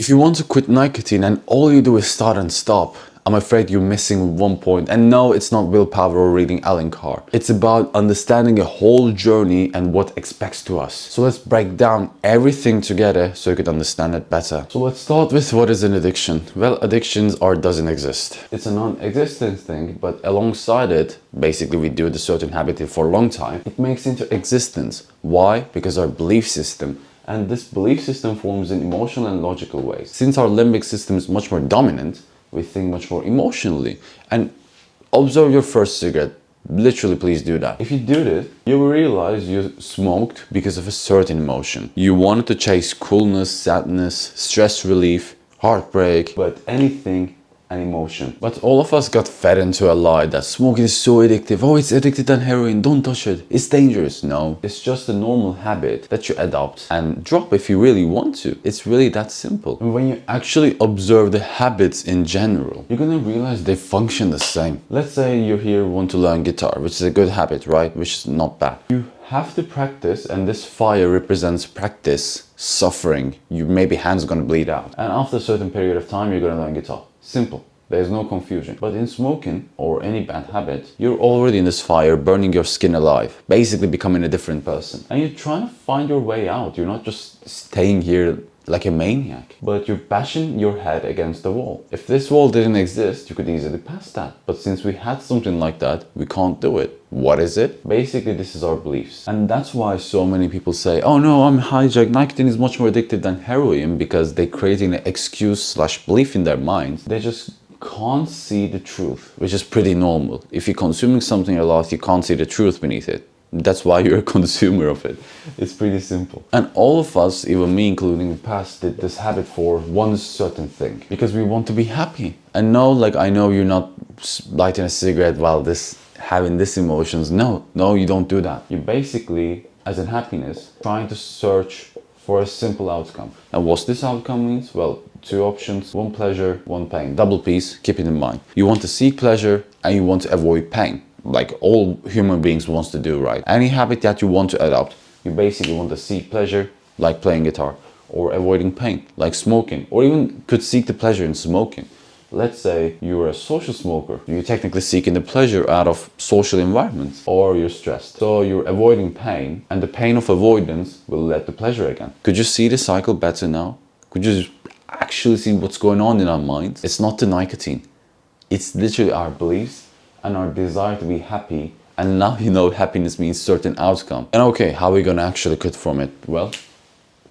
If you want to quit nicotine and all you do is start and stop, I'm afraid you're missing one point. And no, it's not willpower or reading Alan Carr. It's about understanding a whole journey and what expects to us. So let's break down everything together so you can understand it better. So let's start with what is an addiction. Well, addictions doesn't exist. It's a non-existent thing, but alongside it, basically we do the certain habit for a long time, it makes into existence. Why? Because our belief system. And this belief system forms in emotional and logical ways. Since our limbic system is much more dominant, we think much more emotionally. And observe your first cigarette. Literally, please do that. If you do this, you will realize you smoked because of a certain emotion. You wanted to chase coolness, sadness, stress relief, heartbreak, but anything an emotion. But all of us got fed into a lie that smoking is so addictive. Oh, it's addicted than heroin. Don't touch it. It's dangerous. No, it's just a normal habit that you adopt and drop if you really want to. It's really that simple. And when you actually observe the habits in general, you're gonna realize they function the same. Let's say you here want to learn guitar, which is a good habit, right? Which is not bad. You have to practice, and this fire represents practice, suffering. Maybe hands gonna bleed out. And after a certain period of time, you're gonna learn guitar. Simple. There's no confusion. But in smoking or any bad habit, you're already in this fire, burning your skin alive, basically becoming a different person. And you're trying to find your way out. You're not just staying here like a maniac, but you're bashing your head against the wall. If this wall didn't exist, you could easily pass that. But since we had something like that, we can't do it. What is it? Basically, this is our beliefs. And that's why so many people say, oh no, I'm hijacked. Nicotine is much more addictive than heroin, because they're creating an excuse/belief in their minds. They just can't see the truth, which is pretty normal. If you're consuming something a lot, you can't see the truth beneath it. That's why you're a consumer of it. It's pretty simple. And all of us, even me including in the past, did this habit for one certain thing, because we want to be happy. And no, like, I know you're not lighting a cigarette while having this emotions. No, you don't do that. You basically, as in happiness, trying to search for a simple outcome. And what this outcome means? Well, two options: one pleasure, one pain. Double piece, keep it in mind. You want to seek pleasure and you want to avoid pain, like all human beings wants to do, right? Any habit that you want to adopt, you basically want to seek pleasure, like playing guitar, or avoiding pain, like smoking, or even could seek the pleasure in smoking. Let's say you're a social smoker. You're technically seeking the pleasure out of social environments, or you're stressed. So you're avoiding pain, and the pain of avoidance will lead to pleasure again. Could you see the cycle better now? Could you actually see what's going on in our minds? It's not the nicotine. It's literally our beliefs and our desire to be happy. And now you know happiness means certain outcome. And okay, how are we gonna actually quit from it? Well,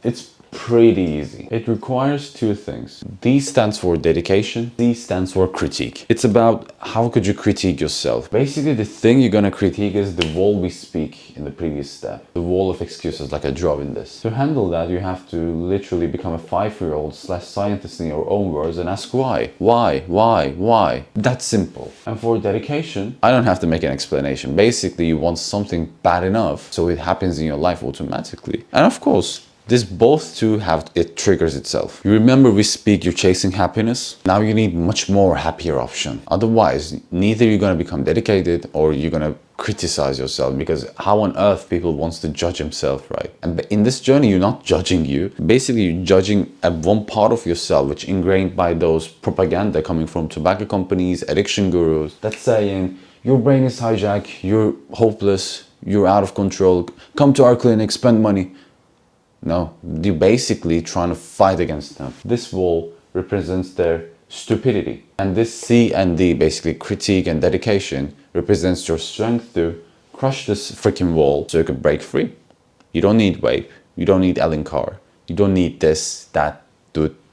it's pretty easy. It requires two things. D stands for dedication, C stands for critique. It's about how could you critique yourself. Basically, the thing you're gonna critique is the wall we speak in the previous step. The wall of excuses, like I draw in this. To handle that, you have to literally become a 5-year-old/scientist in your own words and ask why? Why? That's simple. And for dedication, I don't have to make an explanation. Basically, you want something bad enough so it happens in your life automatically. And of course, this both two it triggers itself. You remember we speak, you're chasing happiness. Now you need much more happier option. Otherwise, neither you're gonna become dedicated or you're gonna criticize yourself, because how on earth people wants to judge himself, right? And in this journey, you're not judging you. Basically, you're judging at one part of yourself, which ingrained by those propaganda coming from tobacco companies, addiction gurus, that's saying your brain is hijacked, you're hopeless, you're out of control, come to our clinic, spend money. No, you're basically trying to fight against them. This wall represents their stupidity. And this C and D, basically critique and dedication, represents your strength to crush this freaking wall so you can break free. You don't need vape. You don't need Alan Carr. You don't need this, that,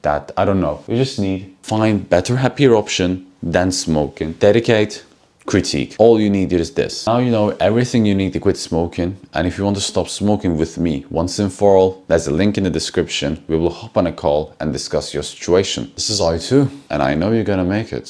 that. I don't know. You just need find better, happier option than smoking. Dedicate, critique. All you need is this. Now you know everything you need to quit smoking. And if you want to stop smoking with me once and for all, there's a link in the description. We will hop on a call and discuss your situation. This is I too, and I know you're gonna make it.